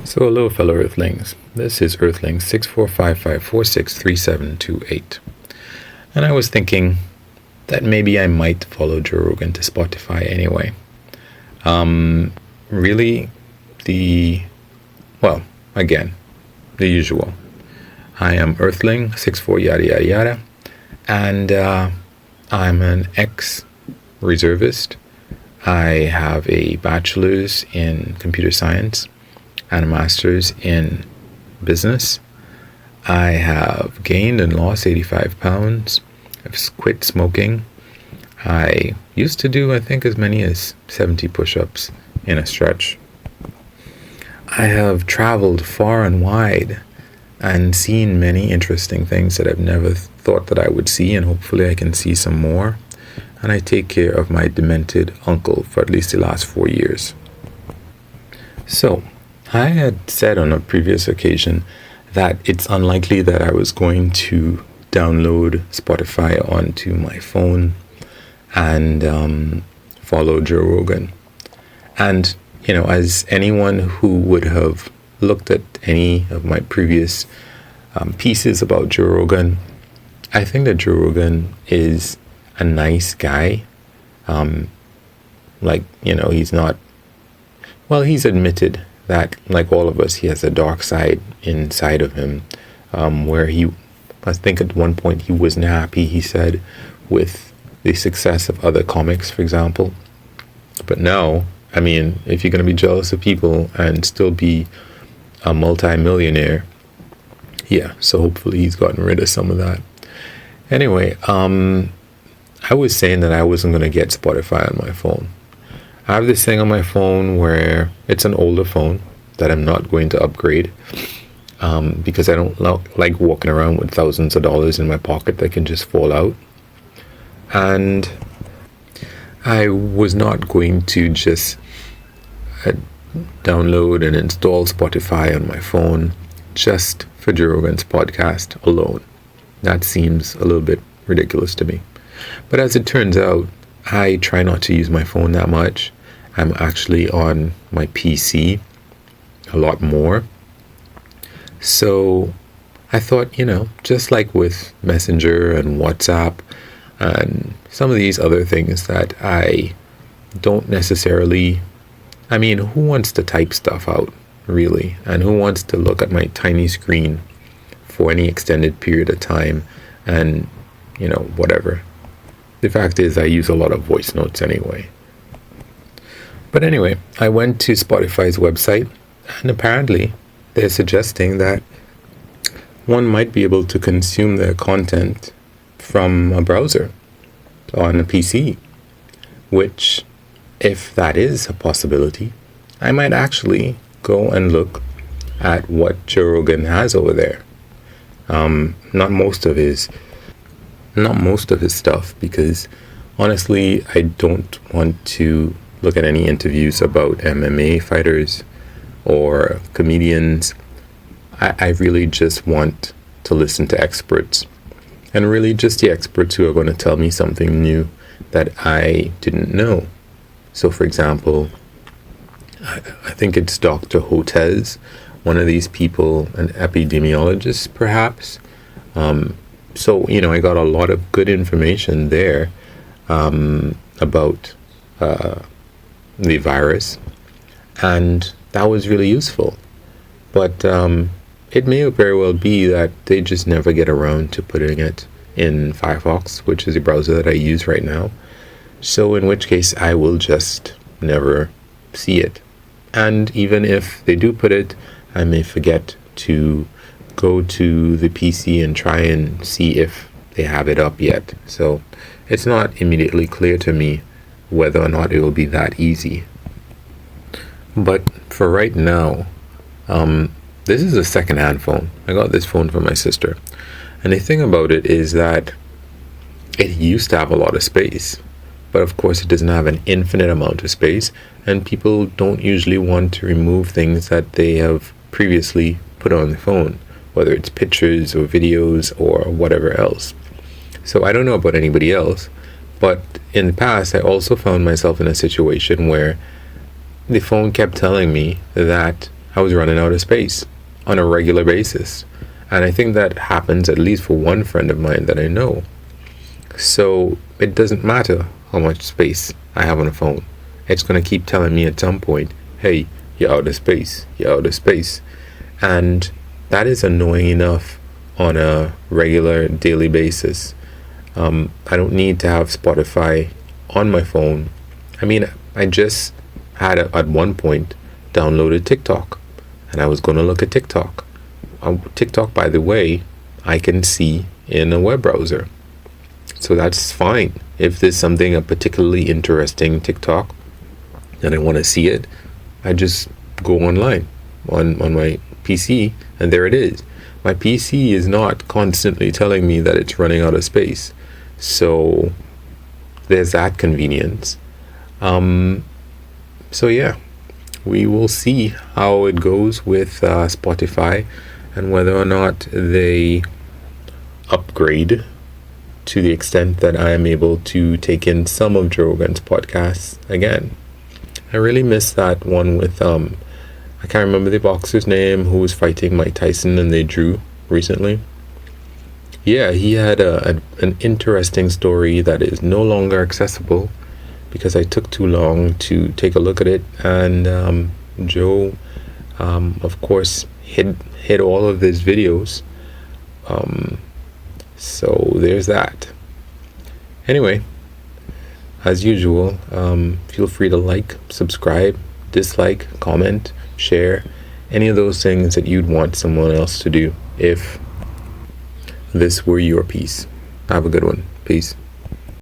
So hello fellow Earthlings, this is Earthling 6455463728, and I was thinking that maybe I might follow Joe Rogan to Spotify anyway. Really, again, the usual. I am Earthling 64 yada yada yada, and I'm an ex-reservist. I have a bachelor's in computer science and a master's in business. I have gained and lost 85 pounds. I've quit smoking. I used to do, I think, as many as 70 push-ups in a stretch. I have traveled far and wide and seen many interesting things that I've never thought that I would see, and hopefully I can see some more. And I take care of my demented uncle for at least the last 4 years. So, I had said on a previous occasion that it's unlikely that I was going to download Spotify onto my phone and follow Joe Rogan. And, as anyone who would have looked at any of my previous pieces about Joe Rogan, I think that Joe Rogan is a nice guy. He's not, he's admitted that, like all of us, he has a dark side inside of him, where I think at one point he wasn't happy, he said, with the success of other comics, for example. But now, if you're going to be jealous of people and still be a multi-millionaire, so hopefully he's gotten rid of some of that. Anyway, I was saying that I wasn't going to get Spotify on my phone. I have this thing on my phone where it's an older phone that I'm not going to upgrade because I don't like walking around with thousands of dollars in my pocket that can just fall out. And I was not going to just download and install Spotify on my phone just for Joe Rogan's podcast alone. That seems a little bit ridiculous to me. But as it turns out, I try not to use my phone that much. I'm actually on my PC a lot more. So I thought, just like with Messenger and WhatsApp and some of these other things that I don't necessarily, who wants to type stuff out, really? And who wants to look at my tiny screen for any extended period of time and, whatever. The fact is, I use a lot of voice notes anyway. But anyway, I went to Spotify's website, and apparently they're suggesting that one might be able to consume their content from a browser on a PC, which, if that is a possibility, I might actually go and look at what Joe Rogan has over there. Not most of his stuff, because honestly, I don't want to look at any interviews about MMA fighters or comedians. I really just want to listen to experts, and really just the experts who are going to tell me something new that I didn't know. So for example, I think it's Dr. Hotez, one of these people, an epidemiologist perhaps. So I got a lot of good information there about the virus, and that was really useful. But it may very well be that they just never get around to putting it in Firefox, which is the browser that I use right now. So in which case I will just never see it. And even if they do put it, I may forget to go to the PC and try and see if they have it up yet. So it's not immediately clear to me whether or not it will be that easy. But for right now, this is a second-hand phone. I got this phone from my sister. And the thing about it is that it used to have a lot of space. But of course it doesn't have an infinite amount of space, and people don't usually want to remove things that they have previously put on the phone, whether it's pictures or videos or whatever else. So I don't know about anybody else, but in the past I also found myself in a situation where the phone kept telling me that I was running out of space on a regular basis. And I think that happens at least for one friend of mine that I know. So it doesn't matter how much space I have on a phone. It's going to keep telling me at some point, hey, you're out of space, you're out of space. And that is annoying enough on a regular daily basis. I don't need to have Spotify on my phone. I mean, I just had at one point downloaded TikTok, and I was going to look at TikTok. TikTok, by the way, I can see in a web browser. So that's fine. If there's something, a particularly interesting TikTok, and I want to see it, I just go online on my PC, and there it is. My PC is not constantly telling me that it's running out of space. So there's that convenience. So yeah, we will see how it goes with Spotify and whether or not they upgrade to the extent that I am able to take in some of Joe Rogan's podcasts again. I really miss that one with I can't remember the boxer's name who was fighting Mike Tyson and they drew recently. Yeah, he had an interesting story that is no longer accessible because I took too long to take a look at it, and Joe of course hid all of his videos, so there's that. Anyway, as usual, feel free to like, subscribe, dislike, comment, share, any of those things that you'd want someone else to do if this were your piece. Have a good one. Peace.